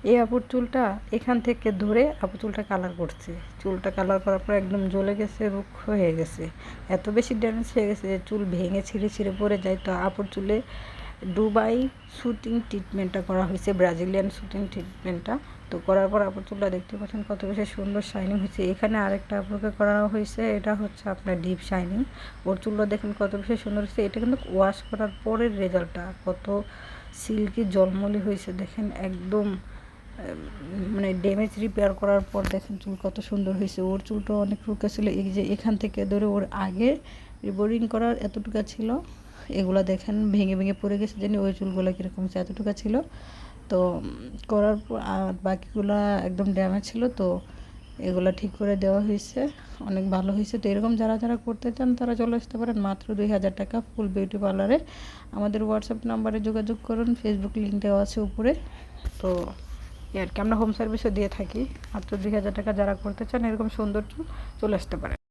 এই আপুর চুলটা এখান থেকে ধরে আপু চুলটা কালার করছে, চুলটা কালার করার পর একদম জ্বলে গেছে, রুক্ষ হয়ে গেছে, এত বেশি ড্যামেজ হয়ে গেছে যে চুল ভেঙে ছিঁড়ে ছিঁড়ে পড়ে যায়। তো আপুর চুলে দুবাই শুটিং ট্রিটমেন্টটা করা হয়েছে, ব্রাজিলিয়ান শুটিং ট্রিটমেন্টটা। তো করার পর আপুর চুলটা দেখতে পাচ্ছেন কত বেশি সুন্দর শাইনিং হয়েছে। এখানে আরেকটা আপুকে করা হয়েছে, এটা হচ্ছে আপনার ডিপ শাইনিং। ওর চুলটা দেখেন কত বেশি সুন্দর হয়েছে। এটা কিন্তু ওয়াশ করার পরের রেজাল্টটা কত সিল্কি জলমলি হয়েছে দেখেন, একদম মানে ড্যামেজ রিপেয়ার করার পর দেখেন চুল কত সুন্দর হয়েছে। ওর চুলটা অনেক রুক্কা ছিল, এই যে এখান থেকে ধরে ওর আগে রিবোরিং করার এতটুকু ছিল, এগুলা দেখেন ভেঙে ভেঙে পড়ে গেছে, জানি ওই চুলগুলো কীরকম এতটুকু ছিল। তো করার পর আর বাকিগুলা একদম ড্যামেজ ছিল, তো এগুলা ঠিক করে দেওয়া হয়েছে, অনেক ভালো হয়েছে। তো এরকম যারা যারা করতে চান তারা চলে আসতে পারেন মাত্র 2000 টাকা ফুল বিউটি পার্লারে। আমাদের হোয়াটসঅ্যাপ নাম্বারে যোগাযোগ করুন, ফেসবুক লিঙ্ক দেওয়া আছে উপরে। তো আর কি আমরা হোম সার্ভিসও দিয়ে থাকি। মাত্র 2000 টাকা যারা করতে চান এরকম সৌন্দর্য চলে আসতে পারেন।